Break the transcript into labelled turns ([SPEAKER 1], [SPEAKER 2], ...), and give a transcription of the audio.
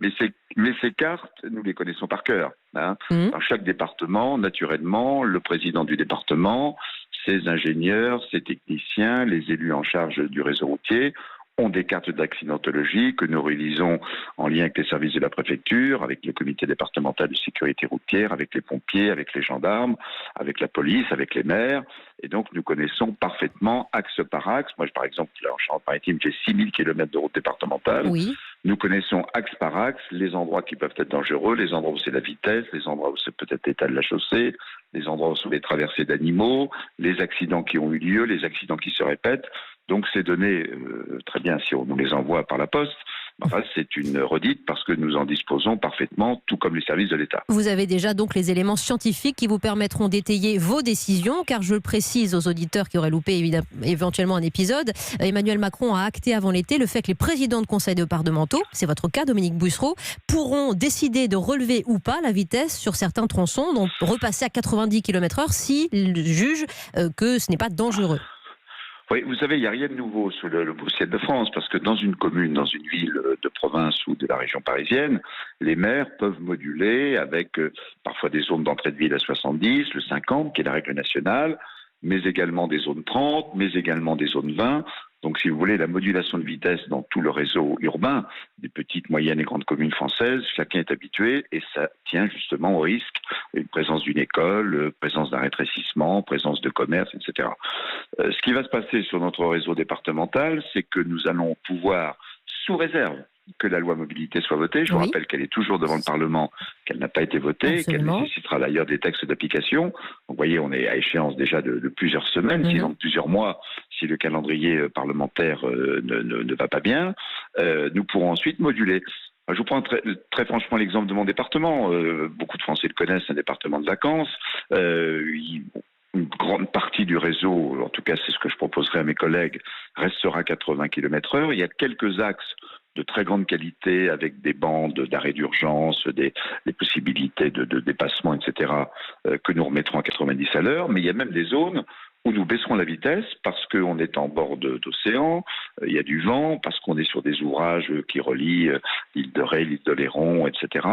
[SPEAKER 1] Mais ces cartes, nous les connaissons par cœur. Hein.
[SPEAKER 2] Mmh.
[SPEAKER 1] Dans chaque département, naturellement, le président du département, ses ingénieurs, ses techniciens, les élus en charge du réseau routier ont des cartes d'accidentologie que nous réalisons en lien avec les services de la préfecture, avec le comité départemental de sécurité routière, avec les pompiers, avec les gendarmes, avec la police, avec les maires. Et donc, nous connaissons parfaitement axe par axe. Moi, par exemple, là, en Charente-Maritime, j'ai 6000 km de route départementale.
[SPEAKER 2] Oui.
[SPEAKER 1] Nous connaissons axe par axe les endroits qui peuvent être dangereux, les endroits où c'est la vitesse, les endroits où c'est peut-être l'état de la chaussée, les endroits où sont les traversées d'animaux, les accidents qui ont eu lieu, les accidents qui se répètent. Donc ces données, très bien si on nous les envoie par la poste, enfin, c'est une redite parce que nous en disposons parfaitement, tout comme les services de l'État.
[SPEAKER 2] Vous avez déjà donc les éléments scientifiques qui vous permettront d'étayer vos décisions, car je le précise aux auditeurs qui auraient loupé éventuellement un épisode, Emmanuel Macron a acté avant l'été le fait que les présidents de conseils départementaux, c'est votre cas Dominique Bussereau, pourront décider de relever ou pas la vitesse sur certains tronçons, donc repasser à 90 km/h s'ils jugent que ce n'est pas dangereux.
[SPEAKER 1] Oui, vous savez, il n'y a rien de nouveau sous le beau ciel de France, parce que dans une commune, dans une ville de province ou de la région parisienne, les maires peuvent moduler avec parfois des zones d'entrée de ville à 70, le 50, qui est la règle nationale, mais également des zones 30, mais également des zones 20. Donc, si vous voulez, la modulation de vitesse dans tout le réseau urbain, des petites, moyennes et grandes communes françaises, chacun est habitué et ça tient justement au risque, une présence d'une école, présence d'un rétrécissement, présence de commerce, etc. Ce qui va se passer sur notre réseau départemental, c'est que nous allons pouvoir, sous réserve que la loi mobilité soit votée, je vous rappelle qu'elle est toujours devant le Parlement, qu'elle n'a pas été votée, qu'elle nécessitera d'ailleurs des textes d'application. Donc vous voyez, on est à échéance déjà de plusieurs semaines, sinon de plusieurs mois, si le calendrier parlementaire ne va pas bien. Nous pourrons ensuite moduler. Je vous prends très franchement l'exemple de mon département. Beaucoup de Français le connaissent, c'est un département de vacances. Une grande partie du réseau, en tout cas c'est ce que je proposerai à mes collègues, restera à 80 km/h. Il y a quelques axes de très grande qualité avec des bandes d'arrêt d'urgence, des possibilités de dépassement, etc., que nous remettrons à 90 à l'heure. Mais il y a même des zones où nous baisserons la vitesse parce qu'on est en bord d'océan, il y a du vent, parce qu'on est sur des ouvrages qui relient l'île de Ré, l'île d'Oléron, etc.